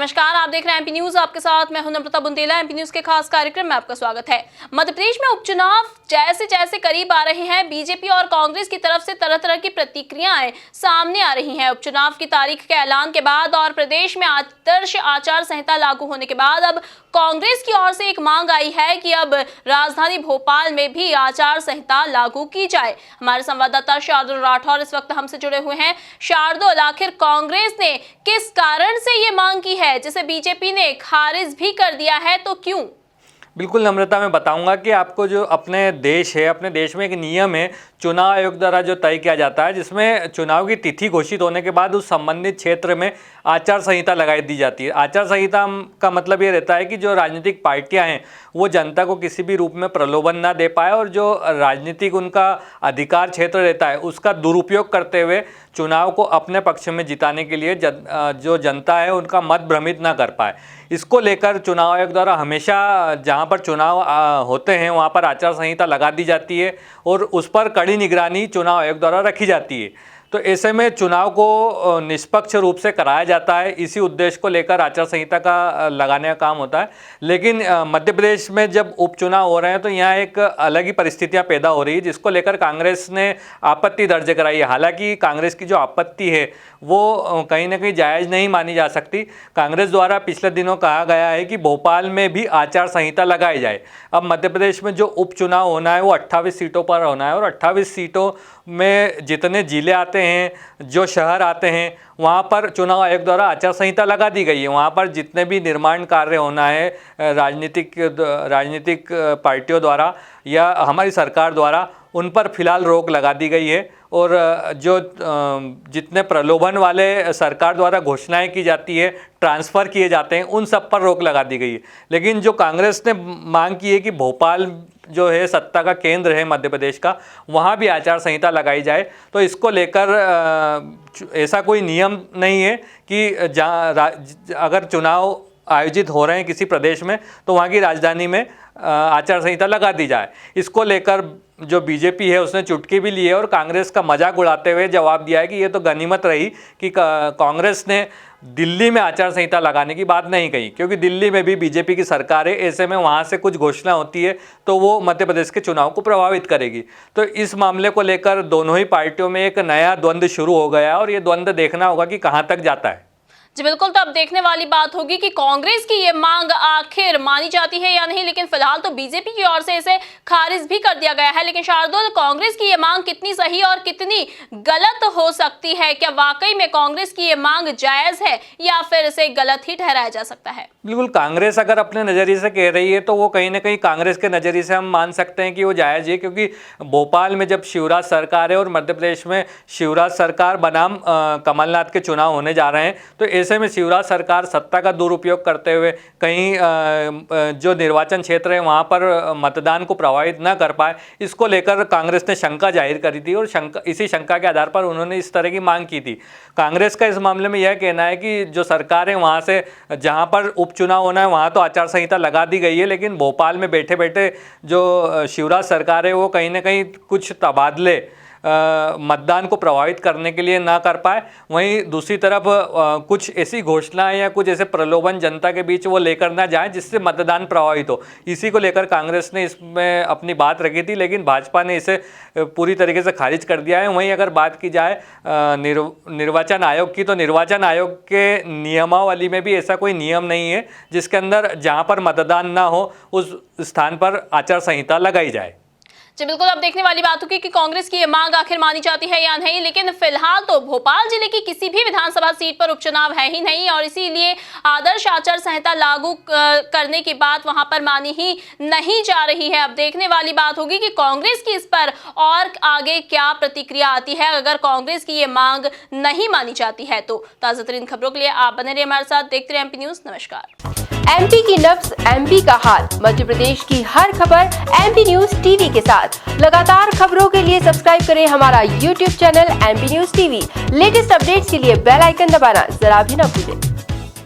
नमस्कार, आप देख रहे हैं एमपी न्यूज। आपके साथ मैं हूं नम्रता बुंदेला। एमपी न्यूज के खास कार्यक्रम में आपका स्वागत है। मध्य प्रदेश में उपचुनाव जैसे जैसे करीब आ रहे हैं, बीजेपी और कांग्रेस की तरफ से तरह तरह की प्रतिक्रियाएं सामने आ रही हैं। उपचुनाव की तारीख के ऐलान के बाद और प्रदेश में आदर्श आचार संहिता लागू होने के बाद अब कांग्रेस की ओर से एक मांग आई है कि अब राजधानी भोपाल में भी आचार संहिता लागू की जाए। हमारे संवाददाता शार्दुल राठौर इस वक्त हमसे जुड़े हुए हैं। शार्दुल, आखिर कांग्रेस ने किस कारण से ये मांग की है जिसे बीजेपी ने खारिज भी कर दिया है, तो क्यों? बिल्कुल नम्रता, मैं बताऊंगा कि आपको जो अपने देश में एक नियम है चुनाव आयोग द्वारा जो तय किया जाता है, जिसमें चुनाव की तिथि घोषित होने के बाद उस संबंधित क्षेत्र में आचार संहिता लगाई दी जाती है। आचार संहिता का मतलब ये रहता है कि जो राजनीतिक पार्टियां हैं वो जनता को किसी भी रूप में प्रलोभन ना दे पाए और जो राजनीतिक उनका अधिकार क्षेत्र रहता है उसका दुरुपयोग करते हुए चुनाव को अपने पक्ष में जिताने के लिए जो जनता है उनका मत भ्रमित ना कर पाए। इसको लेकर चुनाव आयोग द्वारा हमेशा जहां पर चुनाव होते हैं वहां पर आचार संहिता लगा दी जाती है और उस पर कड़ी निगरानी चुनाव आयोग द्वारा रखी जाती है। तो ऐसे में चुनाव को निष्पक्ष रूप से कराया जाता है, इसी उद्देश्य को लेकर आचार संहिता का लगाने का काम होता है। लेकिन मध्य प्रदेश में जब उपचुनाव हो रहे हैं तो यहाँ एक अलग ही परिस्थितियाँ पैदा हो रही है, जिसको लेकर कांग्रेस ने आपत्ति दर्ज कराई है। हालांकि कांग्रेस की जो आपत्ति है वो कहीं ना कहीं जायज़ नहीं मानी जा सकती। कांग्रेस द्वारा पिछले दिनों कहा गया है कि भोपाल में भी आचार संहिता लगाई जाए। अब मध्य प्रदेश में जो उपचुनाव होना है वो 28 सीटों पर होना है और 28 सीटों में जितने जिले आते हैं, जो शहर आते हैं, वहाँ पर चुनाव आयोग द्वारा आचार संहिता लगा दी गई है। वहाँ पर जितने भी निर्माण कार्य होना है राजनीतिक पार्टियों द्वारा या हमारी सरकार द्वारा, उन पर फिलहाल रोक लगा दी गई है और जो जितने प्रलोभन वाले सरकार द्वारा घोषणाएं की जाती है, ट्रांसफ़र किए जाते हैं, उन सब पर रोक लगा दी गई है। लेकिन जो कांग्रेस ने मांग की है कि भोपाल जो है सत्ता का केंद्र है मध्य प्रदेश का, वहाँ भी आचार संहिता लगाई जाए, तो इसको लेकर ऐसा कोई नियम नहीं है कि अगर चुनाव आयोजित हो रहे हैं किसी प्रदेश में तो वहाँ की राजधानी में आचार संहिता लगा दी जाए। इसको लेकर जो बीजेपी है उसने चुटकी भी ली है और कांग्रेस का मजाक उड़ाते हुए जवाब दिया है कि ये तो गनीमत रही कि कांग्रेस ने दिल्ली में आचार संहिता लगाने की बात नहीं कही, क्योंकि दिल्ली में भी बीजेपी की सरकार है। ऐसे में वहाँ से कुछ घोषणा होती है तो वो मध्य प्रदेश के चुनाव को प्रभावित करेगी। तो इस मामले को लेकर दोनों ही पार्टियों में एक नया द्वंद्व शुरू हो गया है और ये द्वंद्व देखना होगा कि कहाँ तक जाता है। जी बिल्कुल, तो अब देखने वाली बात होगी कि कांग्रेस की ये मांग आखिर मानी जाती है या नहीं। लेकिन फिलहाल तो बीजेपी की ओर से इसे खारिज भी कर दिया गया है। लेकिन शार्दुल, कांग्रेस की ये मांग कितनी सही और कितनी गलत हो सकती है? क्या वाकई में कांग्रेस की ये मांग जायज है या फिर इसे गलत ही ठहराया जा सकता है? बिल्कुल, कांग्रेस अगर अपने नज़रिए से कह रही है तो वो कहीं ना कहीं कांग्रेस के नज़रिए से हम मान सकते हैं कि वो जायज़ है, क्योंकि भोपाल में जब शिवराज सरकार है और मध्य प्रदेश में शिवराज सरकार बनाम कमलनाथ के चुनाव होने जा रहे हैं, तो ऐसे में शिवराज सरकार सत्ता का दुरुपयोग करते हुए कहीं जो निर्वाचन क्षेत्र है वहाँ पर मतदान को प्रभावित न कर पाए, इसको लेकर कांग्रेस ने शंका जाहिर करी थी और इसी शंका के आधार पर उन्होंने इस तरह की मांग की थी। कांग्रेस का इस मामले में यह कहना है कि जो सरकार है वहाँ से जहाँ पर उपचुनाव होना है वहाँ तो आचार संहिता लगा दी गई है, लेकिन भोपाल में बैठे बैठे जो शिवराज सरकार है वो कहीं ना कहीं कुछ तबादले मतदान को प्रभावित करने के लिए ना कर पाए। वहीं दूसरी तरफ कुछ ऐसी घोषणाएं या कुछ ऐसे प्रलोभन जनता के बीच वो लेकर ना जाएं जिससे मतदान प्रभावित हो, इसी को लेकर कांग्रेस ने इसमें अपनी बात रखी थी, लेकिन भाजपा ने इसे पूरी तरीके से खारिज कर दिया है। वहीं अगर बात की जाए निर्वाचन आयोग की, तो निर्वाचन आयोग के नियमावली में भी ऐसा कोई नियम नहीं है जिसके अंदर जहाँ पर मतदान ना हो उस स्थान पर आचार संहिता लगाई जाए। जी बिल्कुल, अब देखने वाली बात होगी कि कांग्रेस की ये मांग आखिर मानी जाती है या नहीं। लेकिन फिलहाल तो भोपाल जिले की किसी भी विधानसभा सीट पर उपचुनाव है ही नहीं और इसीलिए आदर्श आचार संहिता लागू करने की बात वहां पर मानी ही नहीं जा रही है। अब देखने वाली बात होगी कि कांग्रेस की इस पर और आगे क्या प्रतिक्रिया आती है अगर कांग्रेस की ये मांग नहीं मानी जाती है। तो ताजा तरीन खबरों के लिए आप बने रहिए हमारे साथ, देखते रहिए एमपी न्यूज। नमस्कार। एमपी की नब्ज, एमपी का हाल, मध्य प्रदेश की हर खबर एमपी न्यूज टीवी के साथ। लगातार खबरों के लिए सब्सक्राइब करें हमारा YouTube channel MP news TV. Latest updates के लिए बेल आइकन दबाना जरा भी न भूलें।